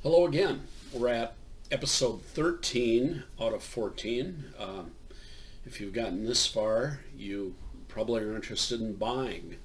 Hello again. We're at episode 13 out of 14. If you've gotten this far, you probably are interested in buying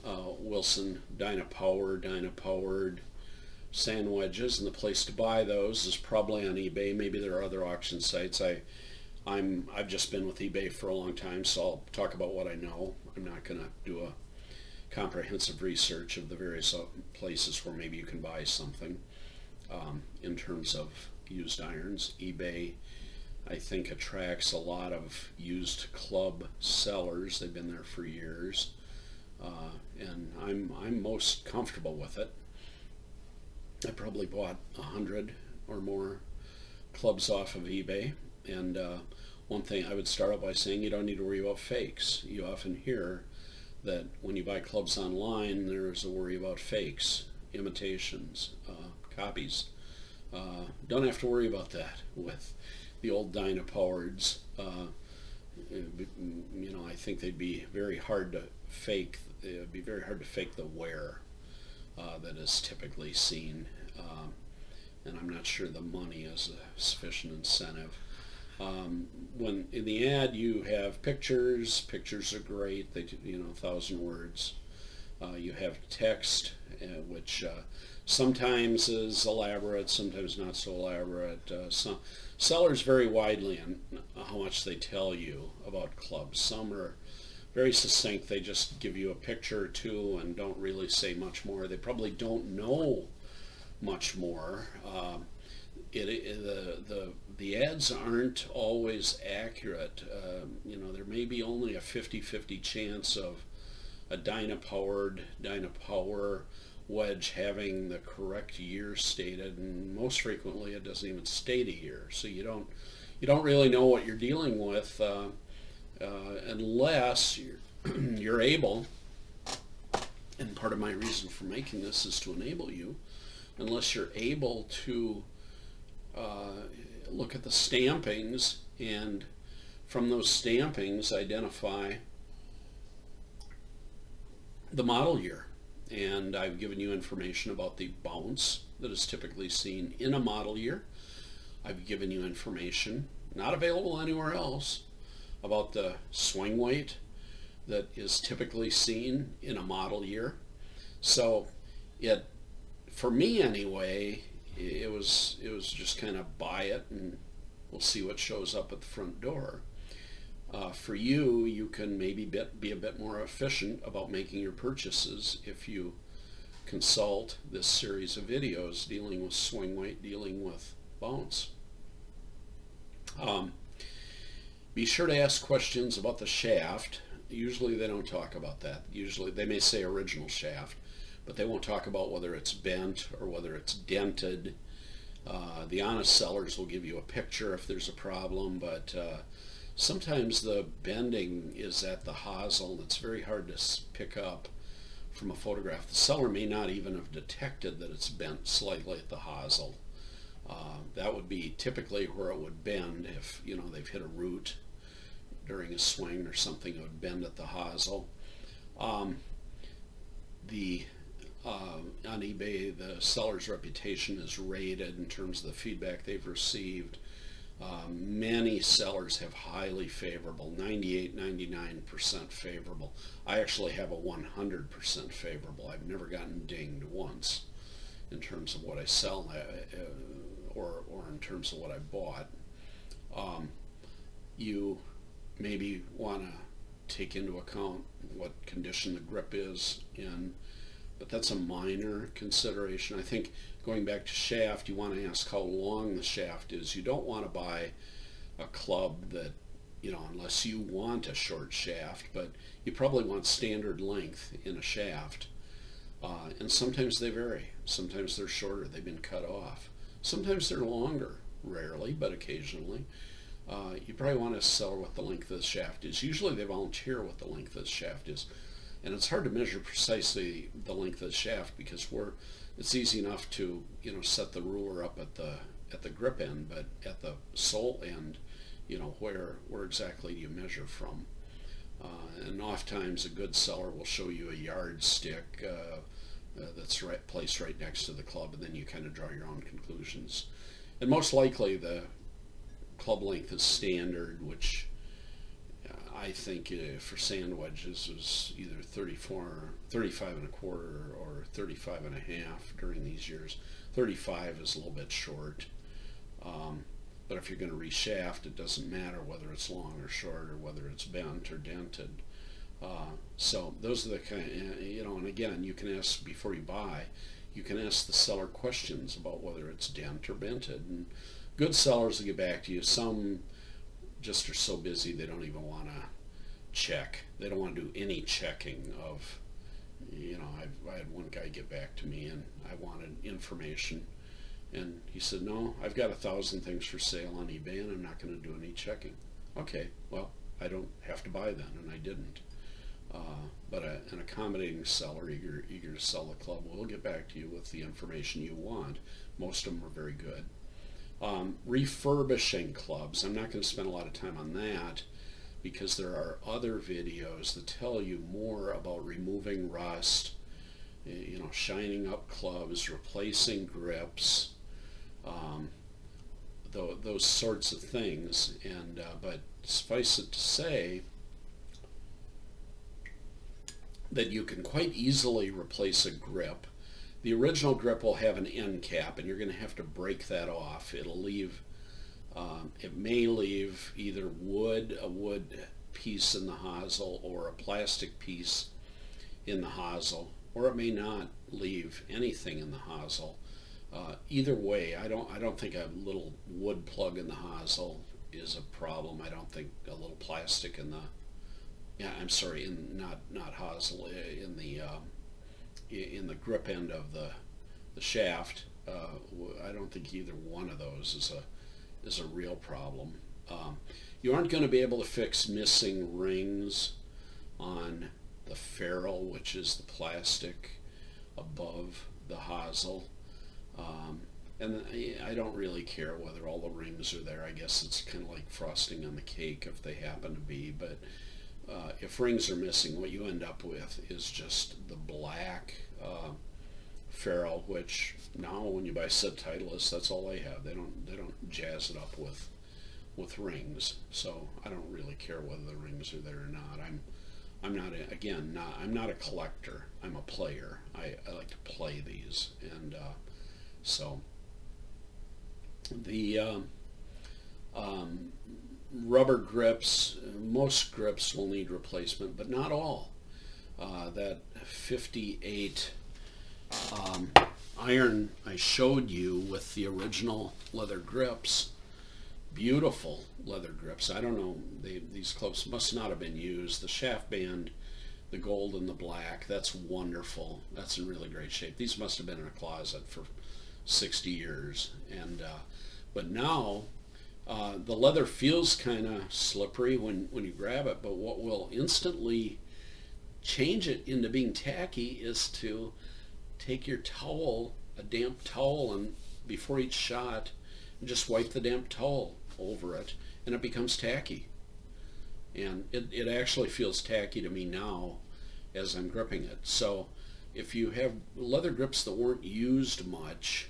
Wilson Dynapowered sand wedges, and the place to buy those is probably on eBay. Maybe there are other auction sites. I've just been with eBay for a long time, so I'll talk about what I know. I'm not going to do a comprehensive research of the various places where maybe you can buy something. In terms of used irons, eBay, I think, attracts a lot of used club sellers. They've been there for years, and I'm most comfortable with it. I probably bought 100 or more clubs off of eBay, and one thing I would start out by saying, you don't need to worry about fakes. You often hear that when you buy clubs online, there's a worry about fakes, imitations, copies. Don't have to worry about that with the old Dynapowereds. I think they'd be very hard to fake. It'd be very hard to fake the wear that is typically seen, and I'm not sure the money is a sufficient incentive. When in the ad you have pictures. Pictures are great. They 1,000 words. You have text, which sometimes is elaborate, sometimes not so elaborate. Some sellers vary widely on how much they tell you about clubs. Some are very succinct. They just give you a picture or two and don't really say much more. They probably don't know much more. The ads aren't always accurate. There may be only a 50-50 chance of a Dynapower wedge having the correct year stated, and most frequently it doesn't even state a year. So you don't really know what you're dealing with unless you're able. And part of my reason for making this is to enable you. Unless you're able to look at the stampings and from those stampings identify the model year. And I've given you information about the bounce that is typically seen in a model year. I've given you information, not available anywhere else, about the swing weight that is typically seen in a model year. So for me anyway, it was just kind of buy it and we'll see what shows up at the front door. For you can maybe be a bit more efficient about making your purchases if you consult this series of videos dealing with swing weight, dealing with bounce. Be sure to ask questions about the shaft. Usually they don't talk about that. Usually they may say original shaft, but they won't talk about whether it's bent or whether it's dented. The honest sellers will give you a picture if there's a problem, but sometimes the bending is at the hosel, and it's very hard to pick up from a photograph. The seller may not even have detected that it's bent slightly at the hosel. That would be typically where it would bend if they've hit a root during a swing or something. It would bend at the hosel. On eBay, the seller's reputation is rated in terms of the feedback they've received. Many sellers have highly favorable, 98-99% favorable. I actually have a 100% favorable. I've never gotten dinged once in terms of what I sell or in terms of what I bought. You maybe want to take into account what condition the grip is in, but that's a minor consideration. I think going back to shaft, you want to ask how long the shaft is. You don't want to buy a club that, unless you want a short shaft, but you probably want standard length in a shaft. And sometimes they vary. Sometimes they're shorter, they've been cut off. Sometimes they're longer, rarely, but occasionally. You probably want to sell what the length of the shaft is. Usually they volunteer what the length of the shaft is. And it's hard to measure precisely the length of the shaft because it's easy enough to set the ruler up at the grip end, but at the sole end, where exactly do you measure from? And oftentimes a good seller will show you a yardstick that's placed right next to the club, and then you kind of draw your own conclusions. And most likely the club length is standard, which I think for sand wedges is either 35 and a quarter or 35 and a half during these years. 35 is a little bit short. But if you're going to reshaft, it doesn't matter whether it's long or short or whether it's bent or dented. So those are the kind of, and again, you can ask before you buy, you can ask the seller questions about whether it's dent or bented. And good sellers will get back to you. Some just are so busy they don't even want to check. They don't want to do any checking of, I had one guy get back to me and I wanted information. And he said, no, I've got 1,000 things for sale on eBay and I'm not going to do any checking. Okay, well, I don't have to buy then, and I didn't. But an accommodating seller, eager to sell the club, will get back to you with the information you want. Most of them are very good. Refurbishing clubs, I'm not going to spend a lot of time on that because there are other videos that tell you more about removing rust, shining up clubs, replacing grips, those sorts of things. And but suffice it to say that you can quite easily replace a grip. The original grip will have an end cap, and you're going to have to break that off. It'll leave, it may leave either a wood piece in the hosel or a plastic piece in the hosel, or it may not leave anything in the hosel. Either way, I don't think a little wood plug in the hosel is a problem. I don't think a little plastic in the not hosel, in the grip end of the shaft. I don't think either one of those is a real problem. You aren't going to be able to fix missing rings on the ferrule, which is the plastic above the hosel. And I don't really care whether all the rings are there. I guess it's kind of like frosting on the cake if they happen to be, but if rings are missing, what you end up with is just the black ferrule, which now when you buy set Titleist, that's all they have. They don't jazz it up with rings. So I don't really care whether the rings are there or not. I'm not a collector. I'm a player. I like to play these, and so the rubber grips, most grips will need replacement, but not all. That 58 iron I showed you with the original leather grips, beautiful leather grips. I don't know, these clubs must not have been used. The shaft band, the gold and the black, that's wonderful. That's in really great shape. These must have been in a closet for 60 years. And but now the leather feels kind of slippery when you grab it, but what will instantly change it into being tacky is to take your towel, a damp towel, and before each shot, just wipe the damp towel over it, and it becomes tacky. And it actually feels tacky to me now as I'm gripping it. So if you have leather grips that weren't used much,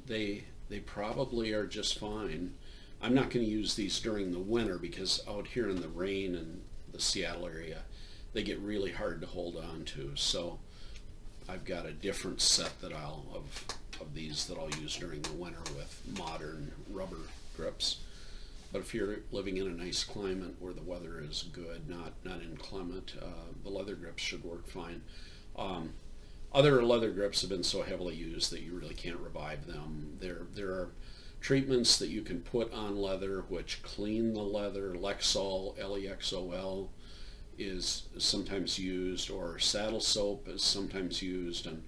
they probably are just fine. I'm not going to use these during the winter because out here in the rain in the Seattle area, they get really hard to hold on to. So I've got a different set of these that I'll use during the winter with modern rubber grips. But if you're living in a nice climate where the weather is good, not inclement, the leather grips should work fine. Other leather grips have been so heavily used that you really can't revive them. There are treatments that you can put on leather which clean the leather. Lexol, Lexol, is sometimes used, or saddle soap is sometimes used. And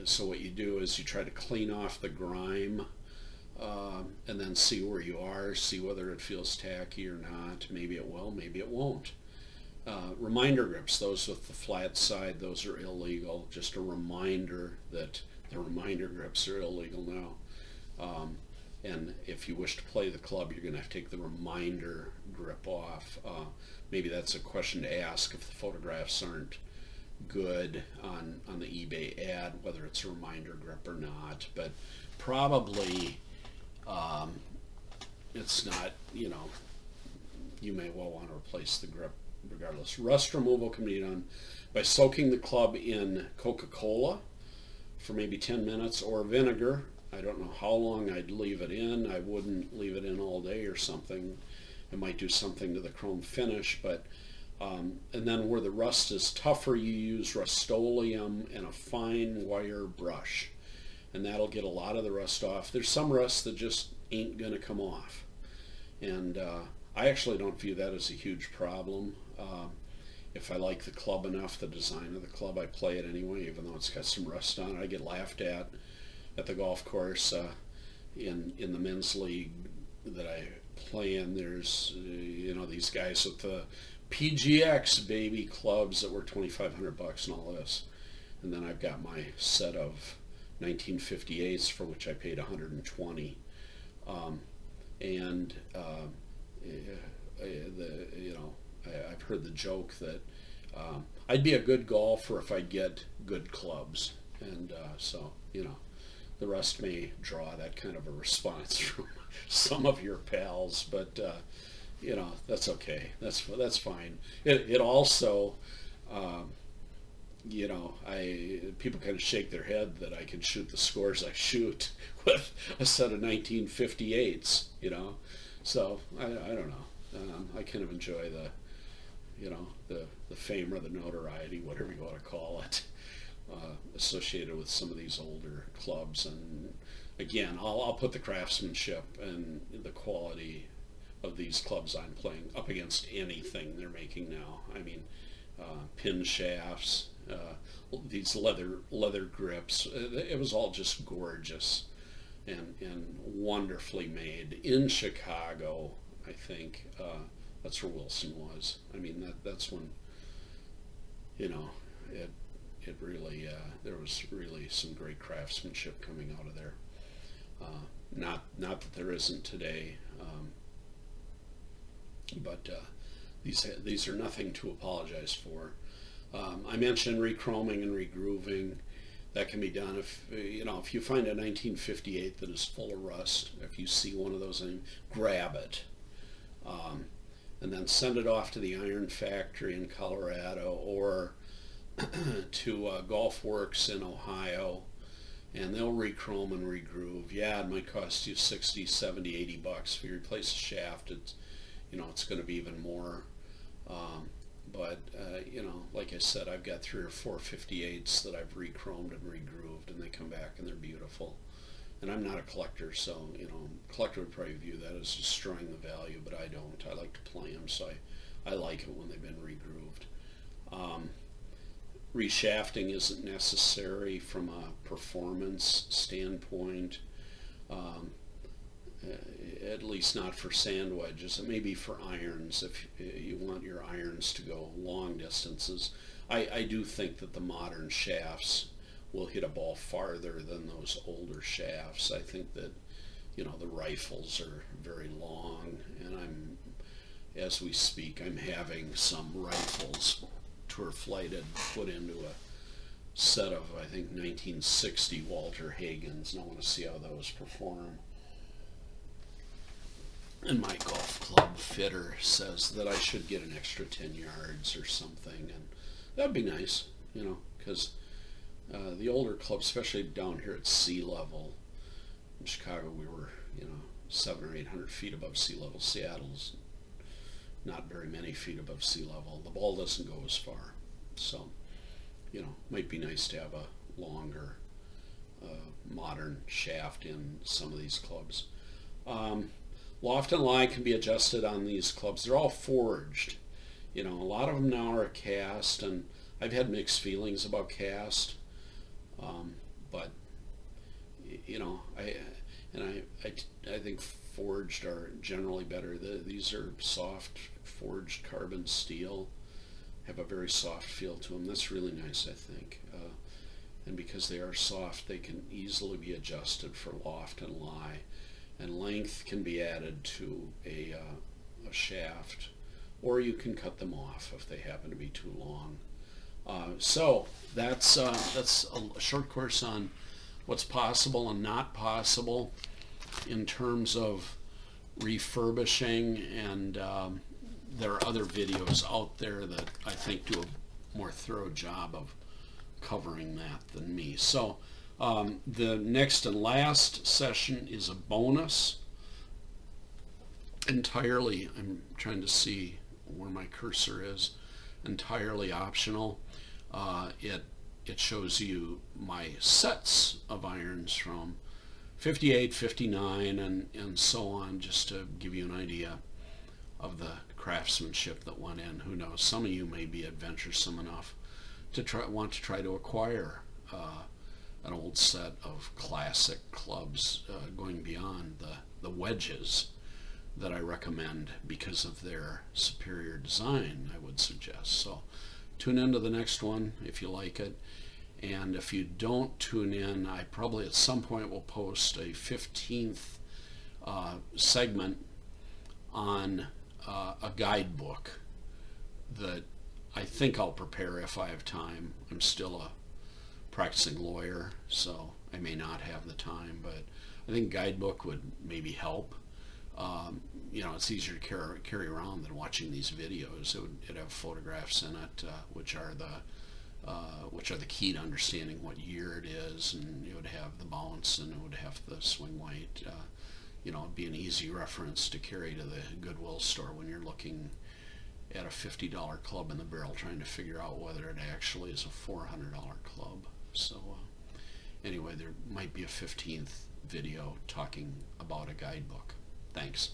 so what you do is you try to clean off the grime and then see where you are, see whether it feels tacky or not. Maybe it will, maybe it won't. Reminder grips, those with the flat side, those are illegal. Just a reminder that the reminder grips are illegal now. And if you wish to play the club, you're going to have to take the reminder grip off. Maybe that's a question to ask if the photographs aren't good on the eBay ad, whether it's a reminder grip or not, but probably it's not, you may well want to replace the grip regardless. Rust removal can be done by soaking the club in Coca-Cola for maybe 10 minutes or vinegar. I don't know how long I'd leave it in. I wouldn't leave it in all day or something. It might do something to the chrome finish, but and then where the rust is tougher, you use Rust-Oleum and a fine wire brush, and that'll get a lot of the rust off. There's some rust that just ain't gonna come off, and I actually don't view that as a huge problem. If I like the club enough, the design of the club, I play it anyway, even though it's got some rust on it. I get laughed at the golf course in the men's league that I play in. There's these guys with the PGX baby clubs that were $2,500 and all this, and then I've got my set of 1958s for which I paid $120, I've heard the joke that I'd be a good golfer if I'd get good clubs, and so the rest may draw that kind of a response from some of your pals, but that's okay. That's fine. It also, people kind of shake their head that I can shoot the scores I shoot with a set of 1958s. So I don't know. I kind of enjoy the fame or the notoriety, whatever you want to call it, associated with some of these older clubs. And again, I'll put the craftsmanship and the quality of these clubs I'm playing up against anything they're making now. I mean, pin shafts, these leather grips. It was all just gorgeous and wonderfully made in Chicago. I think that's where Wilson was. I mean, that's when it really there was really some great craftsmanship coming out of there. Not that there isn't today, but these are nothing to apologize for. I mentioned rechroming and regrooving. That can be done if you find a 1958 that is full of rust. If you see one of those, grab it, and then send it off to the iron factory in Colorado or to Golf Works in Ohio, and they'll rechrome and regroove. Yeah, it might cost you 60, 70, 80 bucks. If you replace a shaft, it's going to be even more. But like I said, I've got 3 or 4 58s that I've rechromed and regrooved, and they come back and they're beautiful. And I'm not a collector, so a collector would probably view that as destroying the value, but I don't. I like to play them, so I like it when they've been regrooved. Reshafting isn't necessary from a performance standpoint, at least not for sand wedges. It may be for irons if you want your irons to go long distances. I do think that the modern shafts will hit a ball farther than those older shafts. I think that the rifles are very long, and as we speak, I'm having some rifles tour flighted put into a set of, I think, 1960 Walter Hagens, and I want to see how those perform. And my golf club fitter says that I should get an extra 10 yards or something, and that'd be nice, because the older clubs, especially down here at sea level, in Chicago we were, 700 or 800 feet above sea level. Seattle's not very many feet above sea level. The ball doesn't go as far, so might be nice to have a longer modern shaft in some of these clubs. Loft and lie can be adjusted on these clubs. They're all forged. A lot of them now are cast, and I've had mixed feelings about cast, but I think forged are generally better. These are soft forged carbon steel, have a very soft feel to them. That's really nice, I think. And because they are soft, they can easily be adjusted for loft and lie, and length can be added to a shaft, or you can cut them off if they happen to be too long. So that's a short course on what's possible and not possible in terms of refurbishing, and there are other videos out there that I think do a more thorough job of covering that than me. So the next and last session is a bonus, entirely, I'm trying to see where my cursor is, entirely optional. It shows you my sets of irons from 58, 59, and so on, just to give you an idea of the craftsmanship that went in. Who knows, some of you may be adventuresome enough to want to try to acquire an old set of classic clubs, going beyond the Wedges that I recommend because of their superior design, I would suggest. So tune into the next one if you like it. And if you don't tune in, I probably at some point will post a 15th segment on a guidebook that I think I'll prepare if I have time. I'm still a practicing lawyer, so I may not have the time, but I think guidebook would maybe help. It's easier to carry around than watching these videos. It'd have photographs in it, which are the key to understanding what year it is, and it would have the bounce, and it would have the swing weight. It'd be an easy reference to carry to the Goodwill store when you're looking at a $50 club in the barrel, trying to figure out whether it actually is a $400 club. So anyway, there might be a 15th video talking about a guidebook. Thanks.